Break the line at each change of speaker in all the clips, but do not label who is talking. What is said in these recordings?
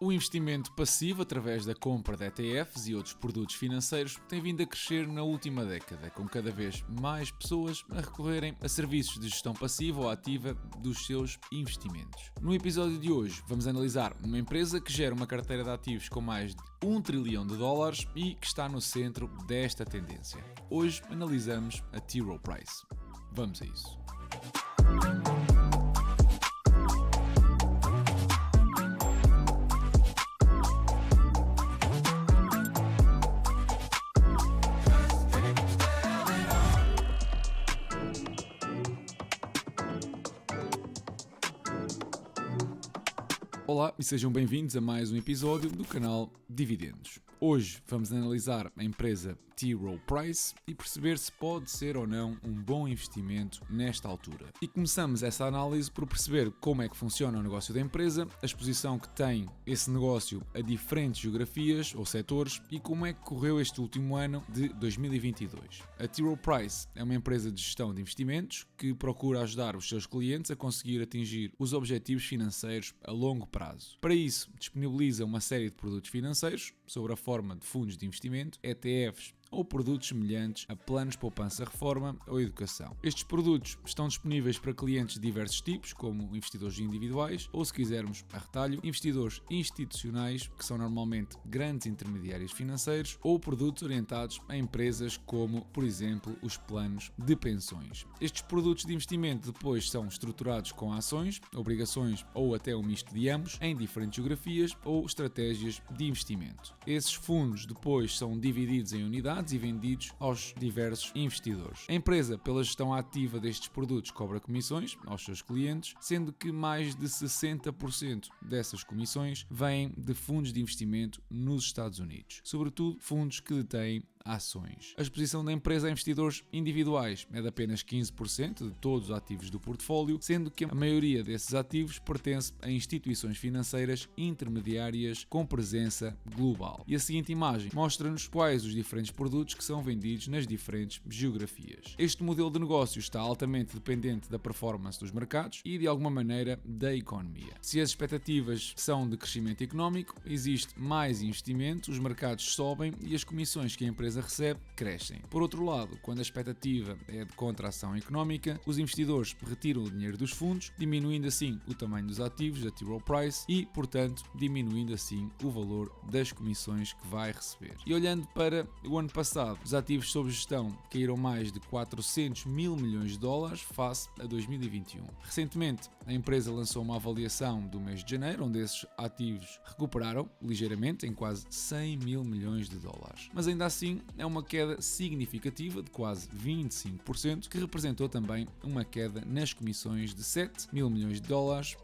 O investimento passivo através da compra de ETFs e outros produtos financeiros tem vindo a crescer na última década, com cada vez mais pessoas a recorrerem a serviços de gestão passiva ou ativa dos seus investimentos. No episódio de hoje vamos analisar uma empresa que gera uma carteira de ativos com mais de $1 trilhão e que está no centro desta tendência. Hoje analisamos a T. Rowe Price. Vamos a isso. Olá e sejam bem-vindos a mais um episódio do canal Dividendos. Hoje vamos analisar a empresa T. Rowe Price e perceber se pode ser ou não um bom investimento nesta altura. E começamos essa análise por perceber como é que funciona o negócio da empresa, a exposição que tem esse negócio a diferentes geografias ou setores e como é que correu este último ano de 2022. A T. Rowe Price é uma empresa de gestão de investimentos que procura ajudar os seus clientes a conseguir atingir os objetivos financeiros a longo prazo. Para isso, disponibiliza uma série de produtos financeiros sob a forma de fundos de investimento, ETFs ou produtos semelhantes a planos de poupança-reforma ou educação. Estes produtos estão disponíveis para clientes de diversos tipos, como investidores individuais ou, se quisermos a retalho, investidores institucionais, que são normalmente grandes intermediários financeiros, ou produtos orientados a empresas como, por exemplo, os planos de pensões. Estes produtos de investimento depois são estruturados com ações, obrigações ou até um misto de ambos, em diferentes geografias ou estratégias de investimento. Esses fundos depois são divididos em unidades e vendidos aos diversos investidores. A empresa, pela gestão ativa destes produtos, cobra comissões aos seus clientes, sendo que mais de 60% dessas comissões vêm de fundos de investimento nos Estados Unidos, sobretudo fundos que detêm ações. A exposição da empresa a investidores individuais é de apenas 15% de todos os ativos do portfólio, sendo que a maioria desses ativos pertence a instituições financeiras intermediárias com presença global. E a seguinte imagem mostra-nos quais os diferentes produtos que são vendidos nas diferentes geografias. Este modelo de negócio está altamente dependente da performance dos mercados e, de alguma maneira, da economia. Se as expectativas são de crescimento económico, existe mais investimento, os mercados sobem e as comissões que a empresa recebe crescem. Por outro lado, quando a expectativa é de contração económica, os investidores retiram o dinheiro dos fundos, diminuindo assim o tamanho dos ativos da T. Rowe Price e, portanto, diminuindo assim o valor das comissões que vai receber. E olhando para o ano passado, os ativos sob gestão caíram mais de $400 mil milhões face a 2021. Recentemente, a empresa lançou uma avaliação do mês de janeiro, onde esses ativos recuperaram ligeiramente em quase $100 mil milhões. Mas ainda assim, é uma queda significativa de quase 25%, que representou também uma queda nas comissões de $7 mil milhões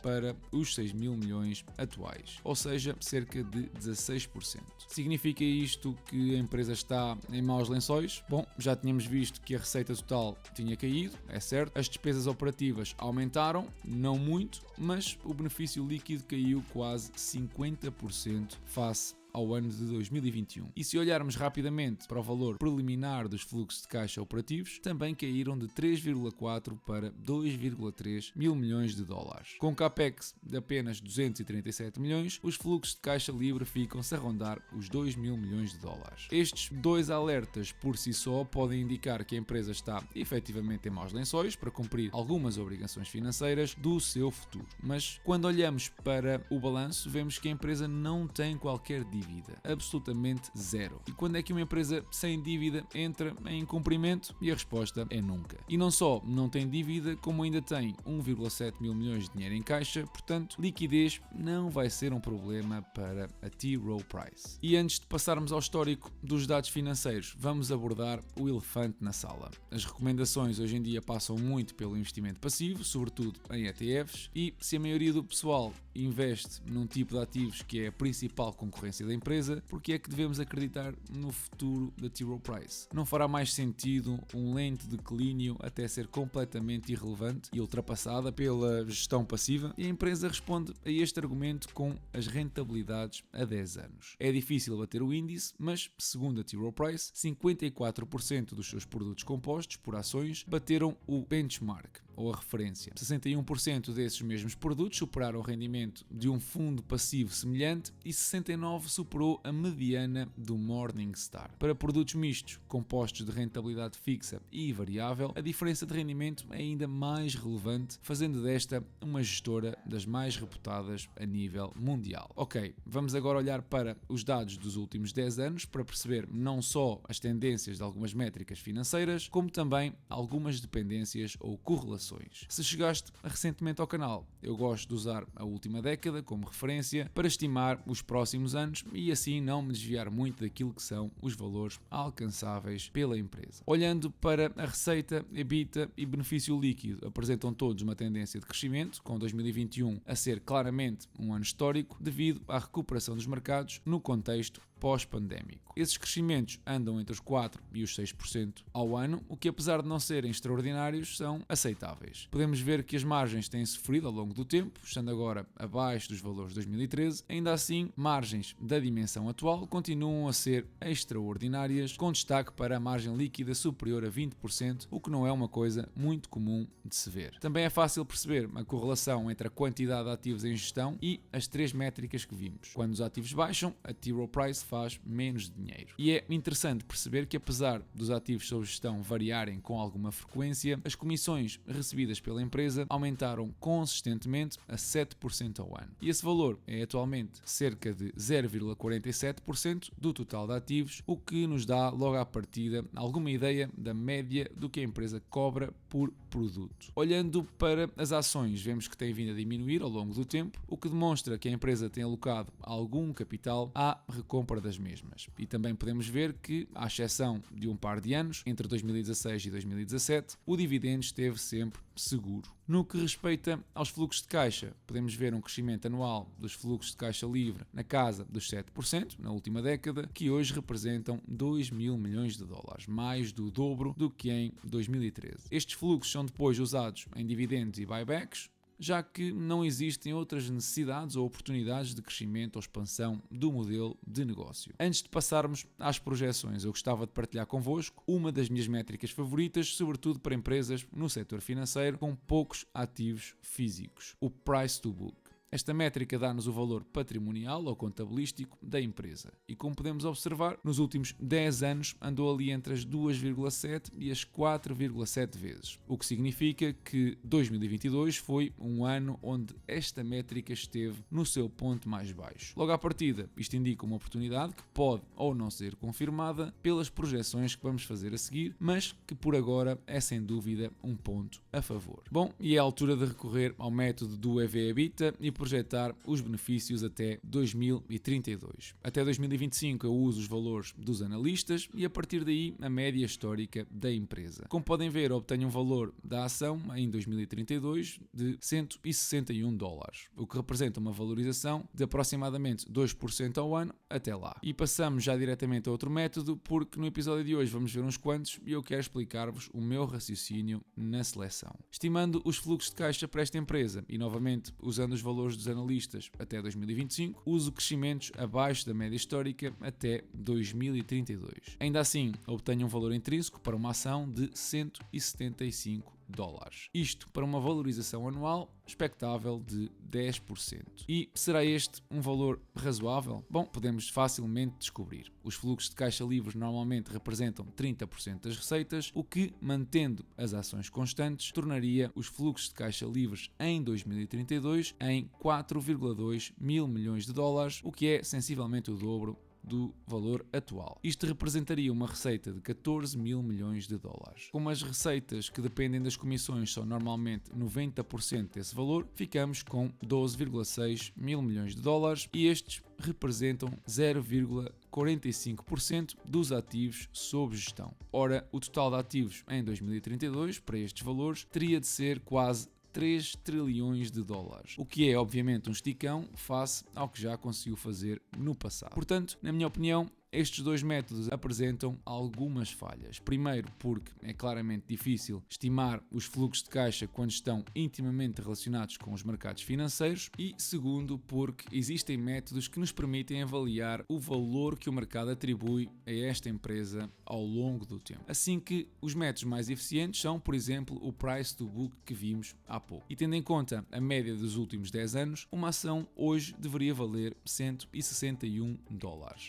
para os $6 mil milhões atuais, ou seja, cerca de 16%. Significa isto que a empresa está em maus lençóis? Bom, já tínhamos visto que a receita total tinha caído, é certo, as despesas operativas aumentaram, não muito, mas o benefício líquido caiu quase 50% face ao ano de 2021. E se olharmos rapidamente para o valor preliminar dos fluxos de caixa operativos, também caíram de 3,4 para 2,3 mil milhões de dólares. Com capex de apenas 237 milhões, os fluxos de caixa livre ficam-se a rondar os 2 mil milhões de dólares. Estes dois alertas por si só podem indicar que a empresa está efetivamente em maus lençóis para cumprir algumas obrigações financeiras do seu futuro. Mas quando olhamos para o balanço, vemos que a empresa não tem qualquer dívida, absolutamente zero. E quando é que uma empresa sem dívida entra em incumprimento? E a resposta é nunca. E não só não tem dívida, como ainda tem 1,7 mil milhões de dinheiro em caixa, portanto, liquidez não vai ser um problema para a T. Rowe Price. E antes de passarmos ao histórico dos dados financeiros, vamos abordar o elefante na sala. As recomendações hoje em dia passam muito pelo investimento passivo, sobretudo em ETFs, e se a maioria do pessoal investe num tipo de ativos que é a principal concorrência da empresa, porque é que devemos acreditar no futuro da T. Rowe Price? Não fará mais sentido um lento declínio até ser completamente irrelevante e ultrapassada pela gestão passiva? E a empresa responde a este argumento com as rentabilidades a 10 anos. É difícil bater o índice, mas, segundo a T. Rowe Price, 54% dos seus produtos compostos por ações bateram o benchmark. ou a referência. 61% desses mesmos produtos superaram o rendimento de um fundo passivo semelhante e 69% superou a mediana do Morningstar. Para produtos mistos, compostos de rentabilidade fixa e variável, a diferença de rendimento é ainda mais relevante, fazendo desta uma gestora das mais reputadas a nível mundial. Ok, vamos agora olhar para os dados dos últimos 10 anos para perceber não só as tendências de algumas métricas financeiras, como também algumas dependências ou correlações. Se chegaste recentemente ao canal, eu gosto de usar a última década como referência para estimar os próximos anos e assim não me desviar muito daquilo que são os valores alcançáveis pela empresa. Olhando para a receita, EBITDA e benefício líquido, apresentam todos uma tendência de crescimento, com 2021 a ser claramente um ano histórico devido à recuperação dos mercados no contexto pós-pandémico. Esses crescimentos andam entre os 4% e os 6% ao ano, o que apesar de não serem extraordinários, são aceitáveis. Podemos ver que as margens têm sofrido ao longo do tempo, estando agora abaixo dos valores de 2013, ainda assim, margens da dimensão atual continuam a ser extraordinárias, com destaque para a margem líquida superior a 20%, o que não é uma coisa muito comum de se ver. Também é fácil perceber a correlação entre a quantidade de ativos em gestão e as três métricas que vimos. Quando os ativos baixam, a T. Rowe Price faz menos dinheiro. E é interessante perceber que apesar dos ativos sob gestão variarem com alguma frequência, as comissões recebidas pela empresa aumentaram consistentemente a 7% ao ano. E esse valor é atualmente cerca de 0,47% do total de ativos, o que nos dá logo à partida alguma ideia da média do que a empresa cobra por produto. Olhando para as ações, vemos que tem vindo a diminuir ao longo do tempo, o que demonstra que a empresa tem alocado algum capital à recompra das mesmas. E também podemos ver que, à exceção de um par de anos, entre 2016 e 2017, o dividendo esteve sempre seguro. No que respeita aos fluxos de caixa, podemos ver um crescimento anual dos fluxos de caixa livre na casa dos 7% na última década, que hoje representam 2 mil milhões de dólares, mais do dobro do que em 2013. Estes fluxos são depois usados em dividendos e buybacks, já que não existem outras necessidades ou oportunidades de crescimento ou expansão do modelo de negócio. Antes de passarmos às projeções, eu gostava de partilhar convosco uma das minhas métricas favoritas, sobretudo para empresas no setor financeiro com poucos ativos físicos, o Price to Book. Esta métrica dá-nos o valor patrimonial ou contabilístico da empresa e, como podemos observar, nos últimos 10 anos andou ali entre as 2,7 e as 4,7 vezes, o que significa que 2022 foi um ano onde esta métrica esteve no seu ponto mais baixo. Logo à partida, isto indica uma oportunidade que pode ou não ser confirmada pelas projeções que vamos fazer a seguir, mas que por agora é sem dúvida um ponto a favor. Bom, e é a altura de recorrer ao método do EV/EBITDA e projetar os benefícios até 2032. Até 2025 eu uso os valores dos analistas e a partir daí a média histórica da empresa. Como podem ver, obtenho um valor da ação em 2032 de 161 dólares, o que representa uma valorização de aproximadamente 2% ao ano até lá. E passamos já diretamente a outro método, porque no episódio de hoje vamos ver uns quantos e eu quero explicar-vos o meu raciocínio na seleção. Estimando os fluxos de caixa para esta empresa e novamente usando os valores dos analistas até 2025, uso crescimentos abaixo da média histórica até 2032. Ainda assim, obtenho um valor intrínseco para uma ação de 175 dólares. Isto para uma valorização anual expectável de 10%. E será este um valor razoável? Bom, podemos facilmente descobrir. Os fluxos de caixa livres normalmente representam 30% das receitas, o que, mantendo as ações constantes, tornaria os fluxos de caixa livres em 2032 em 4,2 mil milhões de dólares, o que é sensivelmente o dobro do valor atual. Isto representaria uma receita de 14 mil milhões de dólares. Como as receitas que dependem das comissões são normalmente 90% desse valor, ficamos com 12,6 mil milhões de dólares e estes representam 0,45% dos ativos sob gestão. Ora, o total de ativos em 2032 para estes valores teria de ser quase 3 trilhões de dólares, o que é obviamente um esticão face ao que já conseguiu fazer no passado. Portanto, na minha opinião, estes dois métodos apresentam algumas falhas. Primeiro, porque é claramente difícil estimar os fluxos de caixa quando estão intimamente relacionados com os mercados financeiros, e segundo, porque existem métodos que nos permitem avaliar o valor que o mercado atribui a esta empresa ao longo do tempo. Assim que os métodos mais eficientes são, por exemplo, o price to book que vimos há pouco. E tendo em conta a média dos últimos 10 anos, uma ação hoje deveria valer $161.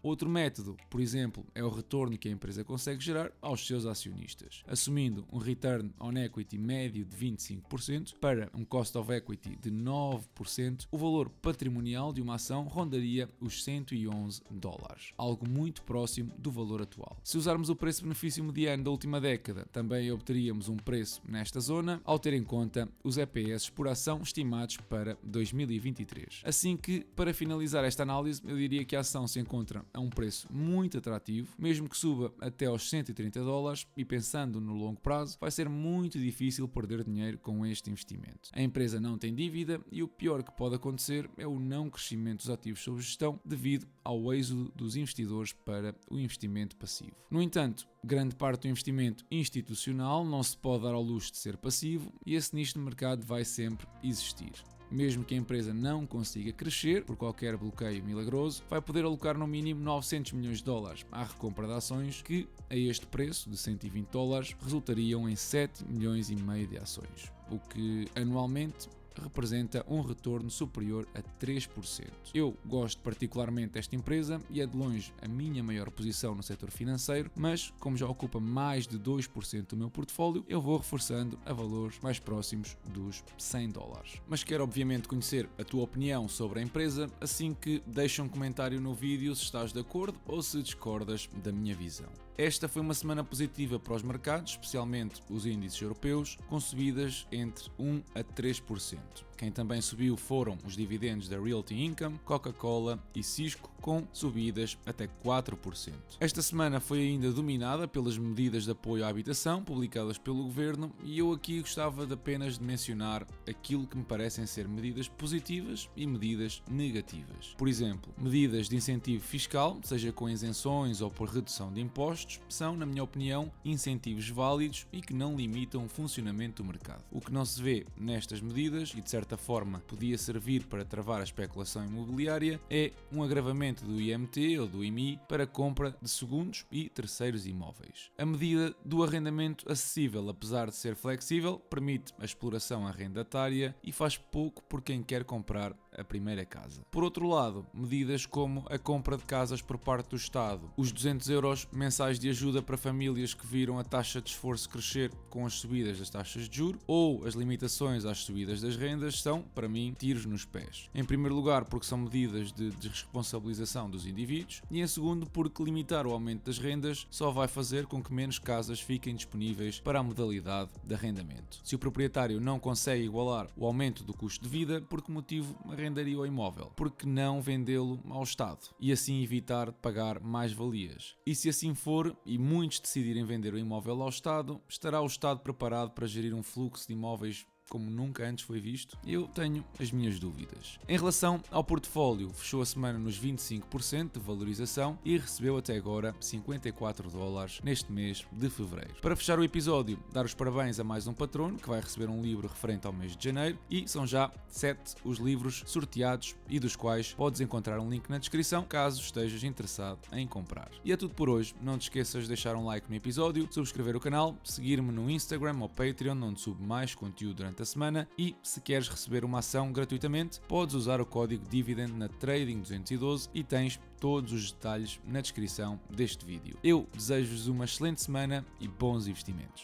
Outro método, por exemplo, é o retorno que a empresa consegue gerar aos seus acionistas. Assumindo um return on equity médio de 25% para um cost of equity de 9%, o valor patrimonial de uma ação rondaria os $111, algo muito próximo do valor atual. Se usarmos o preço-benefício mediano da última década, também obteríamos um preço nesta zona, ao ter em conta os EPS por ação estimados para 2023. Assim que, para finalizar esta análise, eu diria que a ação se encontra a um preço muito atrativo, mesmo que suba até aos $130, e pensando no longo prazo, vai ser muito difícil perder dinheiro com este investimento. A empresa não tem dívida e o pior que pode acontecer é o não crescimento dos ativos sob gestão devido ao êxodo dos investidores para o investimento passivo. No entanto, grande parte do investimento institucional não se pode dar ao luxo de ser passivo e esse nicho de mercado vai sempre existir. Mesmo que a empresa não consiga crescer por qualquer bloqueio milagroso, vai poder alocar no mínimo $900 milhões à recompra de ações que, a este preço de $120, resultariam em 7,5 milhões de ações, o que anualmente representa um retorno superior a 3%. Eu gosto particularmente desta empresa e é de longe a minha maior posição no setor financeiro, mas como já ocupa mais de 2% do meu portfólio, eu vou reforçando a valores mais próximos dos $100. Mas quero obviamente conhecer a tua opinião sobre a empresa, assim que deixa um comentário no vídeo se estás de acordo ou se discordas da minha visão. Esta foi uma semana positiva para os mercados, especialmente os índices europeus, com subidas entre 1% a 3%. Quem também subiu foram os dividendos da Realty Income, Coca-Cola e Cisco, com subidas até 4%. Esta semana foi ainda dominada pelas medidas de apoio à habitação publicadas pelo governo, e eu aqui gostava de apenas de mencionar aquilo que me parecem ser medidas positivas e medidas negativas. Por exemplo, medidas de incentivo fiscal, seja com isenções ou por redução de impostos, são, na minha opinião, incentivos válidos e que não limitam o funcionamento do mercado. O que não se vê nestas medidas, e de certa forma podia servir para travar a especulação imobiliária, é um agravamento do IMT ou do IMI para compra de segundos e terceiros imóveis. A medida do arrendamento acessível, apesar de ser flexível, permite a exploração arrendatária e faz pouco por quem quer comprar a primeira casa. Por outro lado, medidas como a compra de casas por parte do Estado, os €200 mensais de ajuda para famílias que viram a taxa de esforço crescer com as subidas das taxas de juros, ou as limitações às subidas das rendas, são, para mim, tiros nos pés. Em primeiro lugar, porque são medidas de desresponsabilização dos indivíduos, e em segundo, porque limitar o aumento das rendas só vai fazer com que menos casas fiquem disponíveis para a modalidade de arrendamento. Se o proprietário não consegue igualar o aumento do custo de vida, por que motivo arrendaria o imóvel? Por que não vendê-lo ao Estado e assim evitar de pagar mais-valias? E se assim for, e muitos decidirem vender o imóvel ao Estado, estará o Estado preparado para gerir um fluxo de imóveis como nunca antes foi visto? Eu tenho as minhas dúvidas. Em relação ao portfólio, fechou a semana nos 25% de valorização e recebeu até agora $54 neste mês de fevereiro. Para fechar o episódio, dar os parabéns a mais um patrono que vai receber um livro referente ao mês de janeiro, e são já 7 os livros sorteados e dos quais podes encontrar um link na descrição caso estejas interessado em comprar. E é tudo por hoje. Não te esqueças de deixar um like no episódio, subscrever o canal, seguir-me no Instagram ou Patreon, onde subo mais conteúdo durante a semana, e se queres receber uma ação gratuitamente, podes usar o código DIVIDEND na Trading 212 e tens todos os detalhes na descrição deste vídeo. Eu desejo-vos uma excelente semana e bons investimentos.